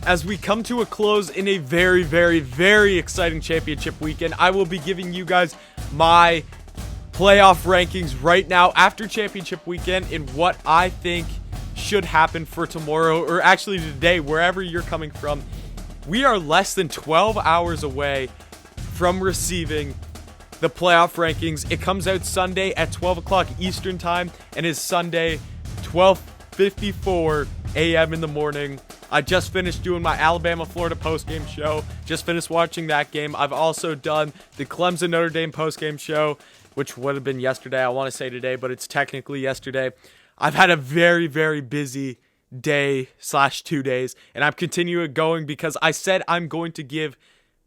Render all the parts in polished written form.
As we come to a close in a very, very, very exciting championship weekend, I will be giving you guys my playoff rankings right now after championship weekend in what I think should happen for tomorrow, or actually today, wherever you're coming from. We are less than 12 hours away from receiving the playoff rankings. It comes out Sunday at 12 o'clock Eastern time and is Sunday 12:54 a.m. in the morning. I just finished doing my Alabama-Florida postgame show. Just finished watching that game. I've also done the Clemson Notre Dame postgame show, which would have been yesterday. I want to say today, but it's technically yesterday. I've had a very, very busy day/2 days, and I'm continuing going because I said I'm going to give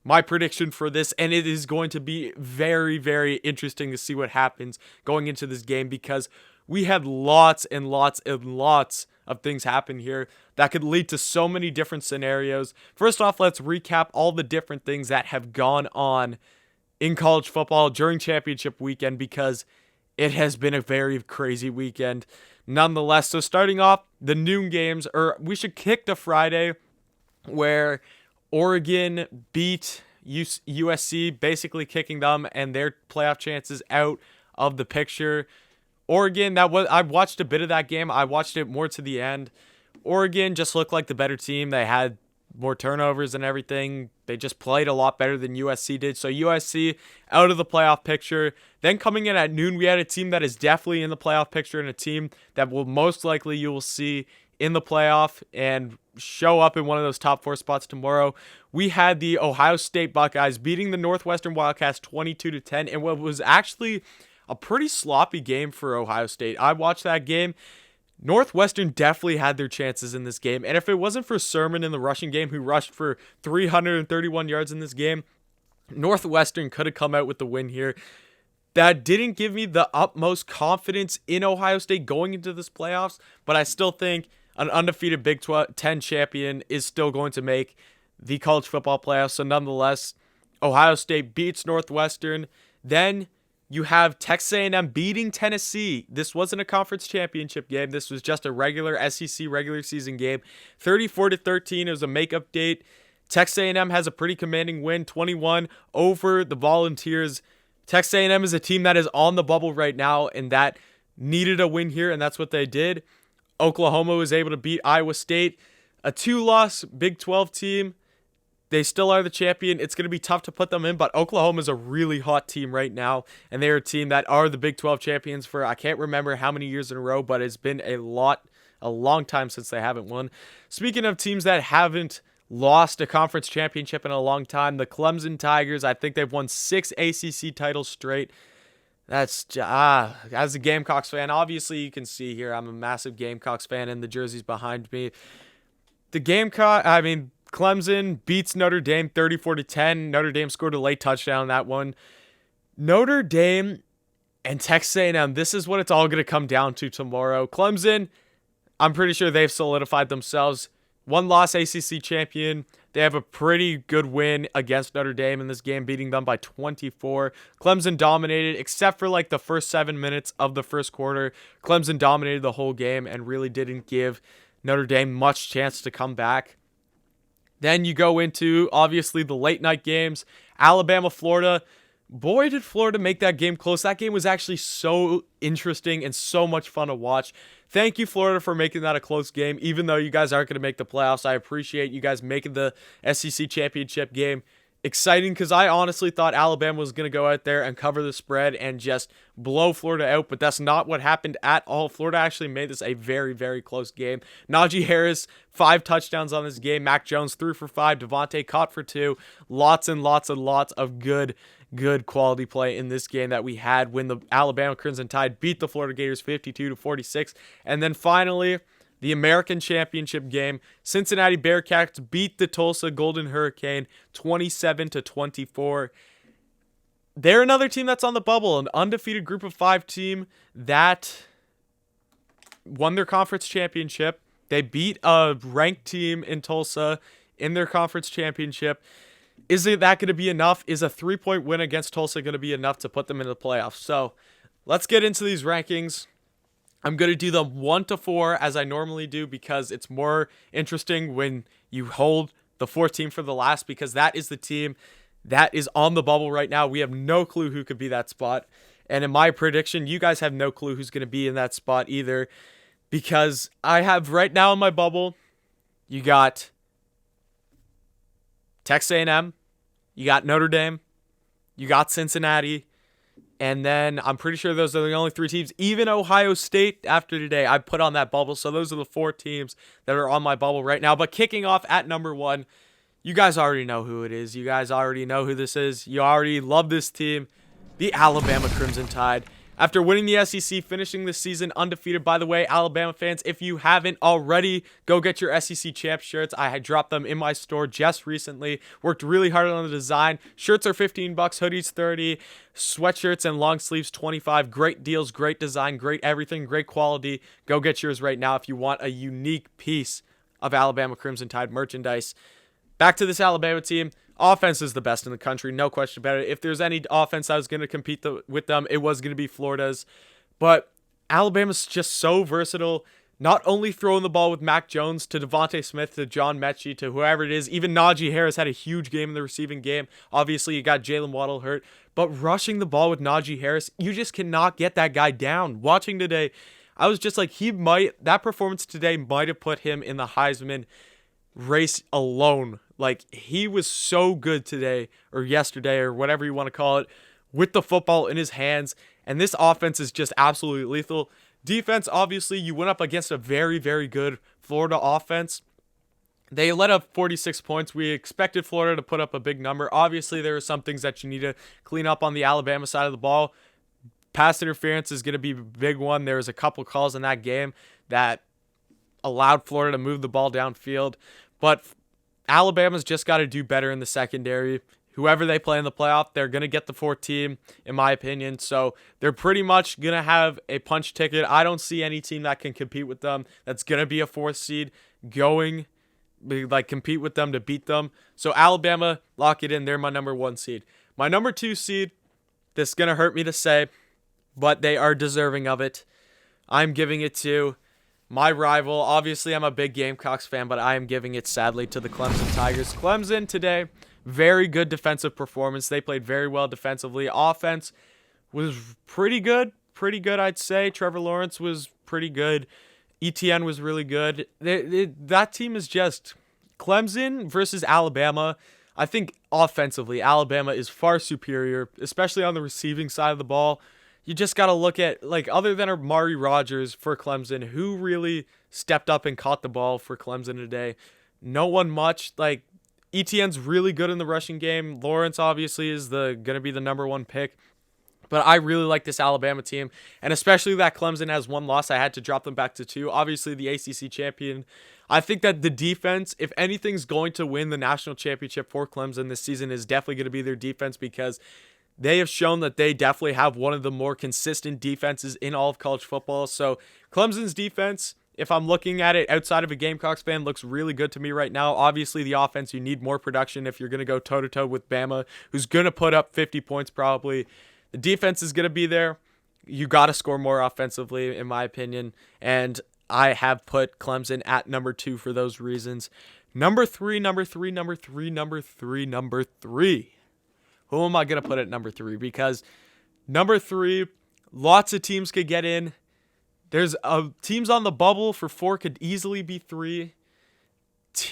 my prediction for this, and it is going to be very, very interesting to see what happens going into this game because we had lots and lots and lots of things happen here that could lead to so many different scenarios. First off, let's recap all the different things that have gone on in college football during championship weekend because it has been a very crazy weekend nonetheless. So starting off, the noon games, or we should kick to Friday, where Oregon beat USC, basically kicking them and their playoff chances out of the picture. Oregon, I watched a bit of that game. I watched it more to the end. Oregon just looked like the better team. They had more turnovers and everything. They just played a lot better than USC did. So USC out of the playoff picture. Then coming in at noon, we had a team that is definitely in the playoff picture and a team that will most likely you will see in the playoff and show up in one of those top 4 spots tomorrow. We had the Ohio State Buckeyes beating the Northwestern Wildcats 22-10 and what was actually a pretty sloppy game for Ohio State. I watched that game. Northwestern definitely had their chances in this game. And if it wasn't for Sermon in the rushing game, who rushed for 331 yards in this game, Northwestern could have come out with the win here. That didn't give me the utmost confidence in Ohio State going into this playoffs, but I still think an undefeated Big 10 champion is still going to make the college football playoffs. So nonetheless, Ohio State beats Northwestern. Then you have Texas A&M beating Tennessee. This wasn't a conference championship game. This was just a regular SEC regular season game. 34-13. It was a makeup date. Texas A&M has a pretty commanding win, 21 over the Volunteers. Texas A&M is a team that is on the bubble right now and that needed a win here, and that's what they did. Oklahoma was able to beat Iowa State, a 2-loss Big 12 team. They still are the champion. It's going to be tough to put them in, but Oklahoma is a really hot team right now, and they're a team that are the Big 12 champions for I can't remember how many years in a row, but it's been a long time since they haven't won. Speaking of teams that haven't lost a conference championship in a long time, the Clemson Tigers, I think they've won 6 ACC titles straight. That's, as a Gamecocks fan, obviously you can see here I'm a massive Gamecocks fan and the jerseys behind me. Clemson beats Notre Dame 34-10. Notre Dame scored a late touchdown on that one. Notre Dame and Texas A&M, this is what it's all going to come down to tomorrow. Clemson, I'm pretty sure they've solidified themselves. 1-loss ACC champion. They have a pretty good win against Notre Dame in this game, beating them by 24. Clemson dominated, except for like the first 7 minutes of the first quarter. Clemson dominated the whole game and really didn't give Notre Dame much chance to come back. Then you go into, obviously, the late night games. Alabama, Florida. Boy, did Florida make that game close. That game was actually so interesting and so much fun to watch. Thank you, Florida, for making that a close game. Even though you guys aren't going to make the playoffs, I appreciate you guys making the SEC championship game exciting because I honestly thought Alabama was going to go out there and cover the spread and just blow Florida out, but that's not what happened at all. Florida actually made this a very, very close game. Najee Harris, 5 touchdowns on this game. Mac Jones, 3 for 5. Devontae caught for 2. Lots and lots and lots of good quality play in this game that we had when the Alabama Crimson Tide beat the Florida Gators 52-46. And then finally, the American Championship game, Cincinnati Bearcats beat the Tulsa Golden Hurricane 27-24. They're another team that's on the bubble, an undefeated group of 5 team that won their conference championship. They beat a ranked team in Tulsa in their conference championship. Is that going to be enough? Is a 3-point win against Tulsa going to be enough to put them into the playoffs? So let's get into these rankings. I'm going to do them 1 to 4 as I normally do because it's more interesting when you hold the fourth team for the last, because that is the team that is on the bubble right now. We have no clue who could be that spot. And in my prediction, you guys have no clue who's going to be in that spot either, because I have right now in my bubble, you got Texas A&M, you got Notre Dame, you got Cincinnati, and then I'm pretty sure those are the only 3 teams. Even Ohio State after today, I put on that bubble. So those are the 4 teams that are on my bubble right now. But kicking off at number 1, you guys already know who it is. You guys already know who this is. You already love this team, the Alabama Crimson Tide. After winning the SEC, finishing the season undefeated. By the way, Alabama fans, if you haven't already, go get your SEC Champ shirts. I had dropped them in my store just recently. Worked really hard on the design. Shirts are $15, hoodies $30, sweatshirts and long sleeves $25. Great deals, great design, great everything, great quality. Go get yours right now if you want a unique piece of Alabama Crimson Tide merchandise. Back to this Alabama team. Offense is the best in the country, no question about it. If there's any offense that was going to compete with them, it was going to be Florida's. But Alabama's just so versatile, not only throwing the ball with Mac Jones to Devontae Smith to John Mechie to whoever it is. Even Najee Harris had a huge game in the receiving game. Obviously, you got Jalen Waddle hurt. But rushing the ball with Najee Harris, you just cannot get that guy down. Watching today, I was just like, that performance today might have put him in the Heisman race alone. Like, he was so good today or yesterday or whatever you want to call it with the football in his hands. And this offense is just absolutely lethal. Defense, obviously, you went up against a very, very good Florida offense. They let up 46 points. We expected Florida to put up a big number. Obviously, there are some things that you need to clean up on the Alabama side of the ball. Pass interference is going to be a big one. There was a couple calls in that game that allowed Florida to move the ball downfield. But Alabama's just got to do better in the secondary. Whoever they play in the playoff, they're going to get the 4th team, in my opinion. So they're pretty much going to have a punch ticket. I don't see any team that can compete with them that's going to be a 4th seed compete with them to beat them. So Alabama, lock it in. They're my number 1 seed. My number 2 seed, this is going to hurt me to say, but they are deserving of it. I'm giving it to my rival. Obviously, I'm a big Gamecocks fan, but I am giving it, sadly, to the Clemson Tigers. Clemson today, very good defensive performance. They played very well defensively. Offense was pretty good, I'd say. Trevor Lawrence was pretty good. ETN was really good. That team is just Clemson versus Alabama. I think offensively, Alabama is far superior, especially on the receiving side of the ball. You just got to look at, other than Amari Rodgers for Clemson, who really stepped up and caught the ball for Clemson today? No one much. ETN's really good in the rushing game. Lawrence obviously is going to be the number 1 pick. But I really like this Alabama team, and especially that Clemson has 1 loss. I had to drop them back to 2. Obviously, the ACC champion. I think that the defense, if anything's going to win the national championship for Clemson this season, is definitely going to be their defense, because they have shown that they definitely have one of the more consistent defenses in all of college football. So Clemson's defense, if I'm looking at it outside of a Gamecocks fan, looks really good to me right now. Obviously, the offense, you need more production if you're going to go toe-to-toe with Bama, who's going to put up 50 points probably. The defense is going to be there. You got to score more offensively, in my opinion. And I have put Clemson at number 2 for those reasons. Number 3. Who am I going to put at number 3? Because number 3, lots of teams could get in. There's teams on the bubble for 4 could easily be 3.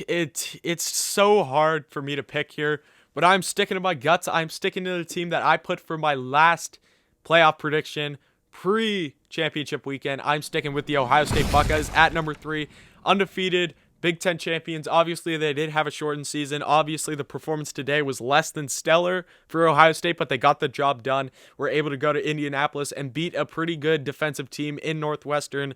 It's so hard for me to pick here, but I'm sticking to my guts. I'm sticking to the team that I put for my last playoff prediction pre-championship weekend. I'm sticking with the Ohio State Buckeyes at number 3, undefeated, Big Ten champions. Obviously, they did have a shortened season. Obviously, the performance today was less than stellar for Ohio State, but they got the job done. Were able to go to Indianapolis and beat a pretty good defensive team in Northwestern.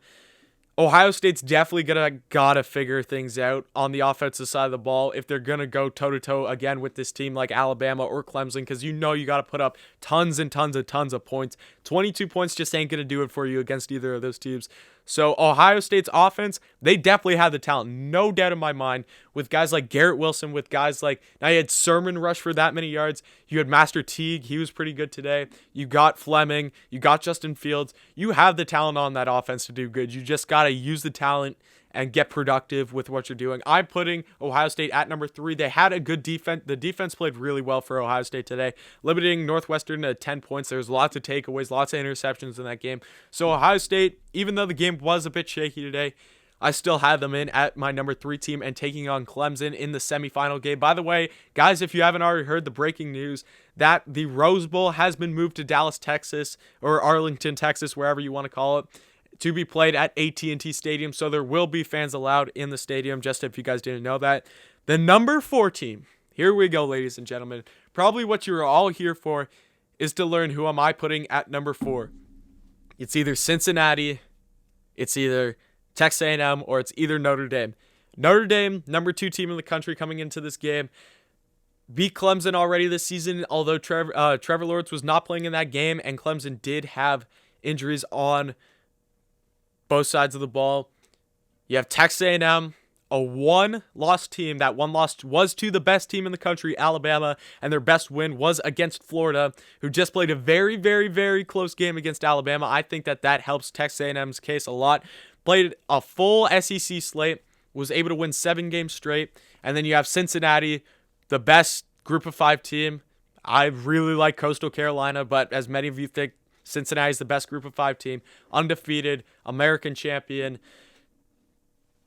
Ohio State's definitely gotta figure things out on the offensive side of the ball if they're gonna go toe-to-toe again with this team like Alabama or Clemson, because you gotta put up tons and tons and tons of points. 22 points just ain't gonna do it for you against either of those teams. So Ohio State's offense, they definitely have the talent, no doubt in my mind, with guys like Garrett Wilson, with guys like, now you had Sermon rush for that many yards. You had Master Teague, he was pretty good today. You got Fleming, you got Justin Fields. You have the talent on that offense to do good. You just got to use the talent and get productive with what you're doing. I'm putting Ohio State at number 3. They had a good defense. The defense played really well for Ohio State today, limiting Northwestern to 10 points. There's lots of takeaways, lots of interceptions in that game. So Ohio State, even though the game was a bit shaky today, I still have them in at my number 3 team and taking on Clemson in the semifinal game. By the way, guys, if you haven't already heard the breaking news that the Rose Bowl has been moved to Dallas, Texas, or Arlington, Texas, wherever you want to call it, to be played at AT&T Stadium. So there will be fans allowed in the stadium, just if you guys didn't know that. The number 4 team, here we go, ladies and gentlemen. Probably what you're all here for is to learn who am I putting at number 4. It's either Cincinnati, it's either Texas A&M, or it's either Notre Dame. Notre Dame, number 2 team in the country coming into this game, beat Clemson already this season, although Trevor Lawrence was not playing in that game, and Clemson did have injuries on both sides of the ball. You have Texas A&M, a one-loss team. That one loss was to the best team in the country, Alabama, and their best win was against Florida, who just played a very, very, very close game against Alabama. I think that helps Texas A&M's case a lot. Played a full SEC slate, was able to win 7 games straight, and then you have Cincinnati, the best Group of 5 team. I really like Coastal Carolina, but as many of you think, Cincinnati is the best Group of 5 team, undefeated, American champion.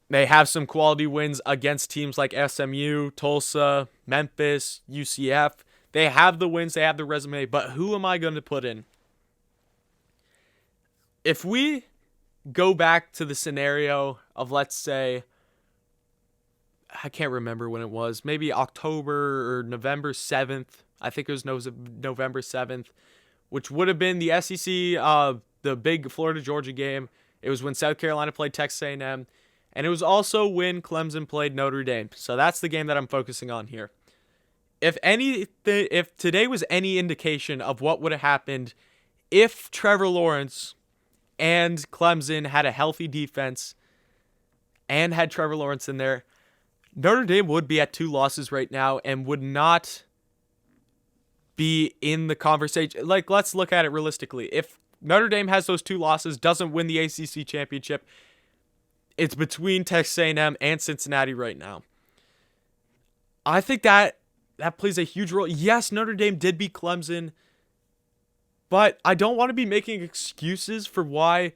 They have some quality wins against teams like SMU, Tulsa, Memphis, UCF. They have the wins, they have the resume, but who am I going to put in? If we go back to the scenario of, let's say, I can't remember when it was, maybe October or November 7th. I think it was November 7th. Which would have been the SEC, the big Florida-Georgia game. It was when South Carolina played Texas A&M, and it was also when Clemson played Notre Dame. So that's the game that I'm focusing on here. If today was any indication of what would have happened if Trevor Lawrence and Clemson had a healthy defense and had Trevor Lawrence in there, Notre Dame would be at 2 losses right now and would not be in the conversation. Like, let's look at it realistically. If Notre Dame has those 2 losses, doesn't win the ACC championship, it's between Texas A&M and Cincinnati right now. I think that plays a huge role. Yes, Notre Dame did beat Clemson, but I don't want to be making excuses for why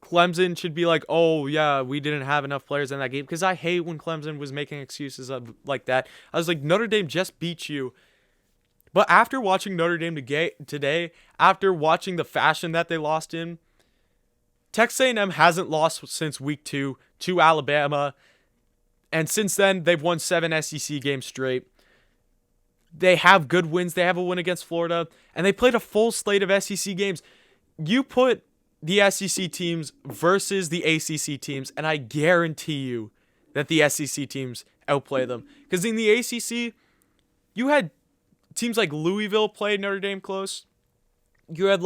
Clemson should be like, oh, yeah, we didn't have enough players in that game, because I hate when Clemson was making excuses like that. I was like, Notre Dame just beat you. But after watching Notre Dame today, after watching the fashion that they lost in, Texas A&M hasn't lost since week 2 to Alabama. And since then, they've won 7 SEC games straight. They have good wins. They have a win against Florida. And they played a full slate of SEC games. You put the SEC teams versus the ACC teams, and I guarantee you that the SEC teams outplay them. Because in the ACC, you had teams like Louisville played Notre Dame close. You had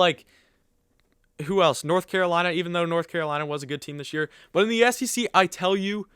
who else? North Carolina, even though North Carolina was a good team this year. But in the SEC, I tell you,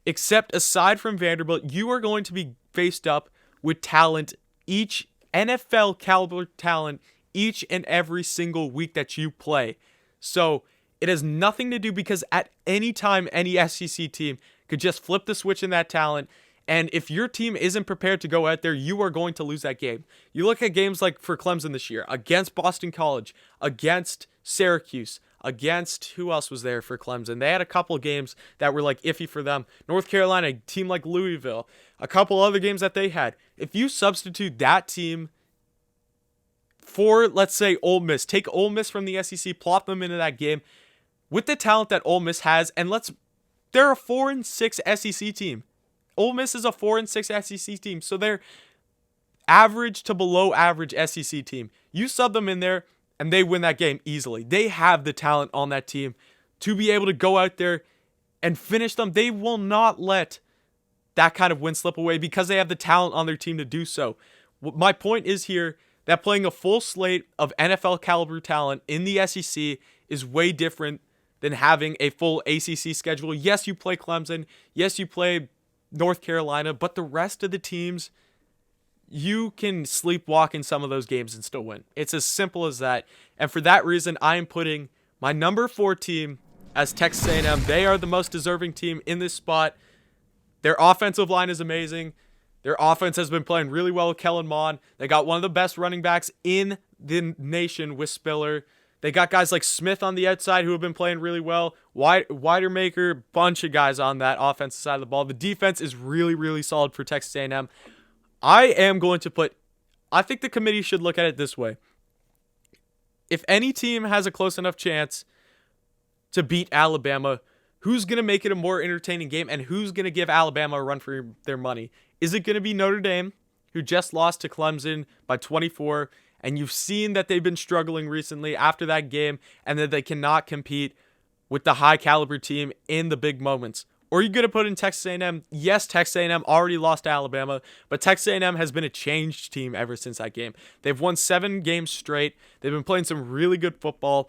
except aside from Vanderbilt, you are going to be faced up with talent, each NFL caliber talent, each and every single week that you play. So it has nothing to do, because at any time, any SEC team could just flip the switch in that talent. And if your team isn't prepared to go out there, you are going to lose that game. You look at games like for Clemson this year, against Boston College, against Syracuse, against, who else was there for Clemson? They had a couple games that were iffy for them. North Carolina, a team like Louisville, a couple other games that they had. If you substitute that team for, let's say, Ole Miss, take Ole Miss from the SEC, plop them into that game with the talent that Ole Miss has, and they're a 4-6 SEC team. Ole Miss is a 4-6 SEC team, so they're average to below average SEC team. You sub them in there, and they win that game easily. They have the talent on that team to be able to go out there and finish them. They will not let that kind of win slip away, because they have the talent on their team to do so. My point is here that playing a full slate of NFL caliber talent in the SEC is way different than having a full ACC schedule. Yes, you play Clemson. Yes, you play North Carolina, but the rest of the teams, you can sleepwalk in some of those games and still win. It's as simple as that. And for that reason, I am putting my number 4 team as Texas A&M. They are the most deserving team in this spot. Their offensive line is amazing. Their offense has been playing really well with Kellen Mond. They got one of the best running backs in the nation with Spiller. They got guys like Smith on the outside who have been playing really well. Widermaker, bunch of guys on that offensive side of the ball. The defense is really, really solid for Texas A&M. I am going to put, I think the committee should look at it this way. If any team has a close enough chance to beat Alabama, who's going to make it a more entertaining game and who's going to give Alabama a run for their money? Is it going to be Notre Dame, who just lost to Clemson by 24, and you've seen that they've been struggling recently after that game and that they cannot compete with the high caliber team in the big moments? Or are you going to put in Texas A&M? Yes, Texas A&M already lost to Alabama, but Texas A&M has been a changed team ever since that game. They've won 7 games straight. They've been playing some really good football.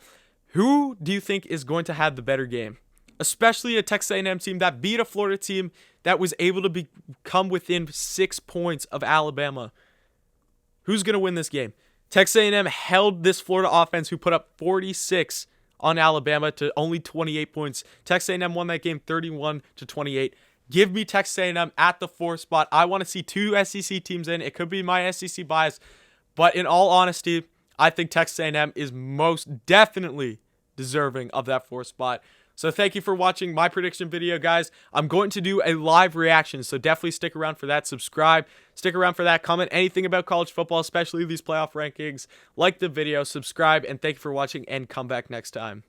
Who do you think is going to have the better game? Especially a Texas A&M team that beat a Florida team that was able to come within 6 points of Alabama. Who's going to win this game? Texas A&M held this Florida offense who put up 46 on Alabama to only 28 points. Texas A&M won that game 31-28. Give me Texas A&M at the 4th spot. I want to see 2 SEC teams in. It could be my SEC bias, but in all honesty, I think Texas A&M is most definitely deserving of that 4th spot. So thank you for watching my prediction video, guys. I'm going to do a live reaction, so definitely stick around for that. Subscribe. Stick around for that. Comment anything about college football, especially these playoff rankings. Like the video, subscribe, and thank you for watching, and come back next time.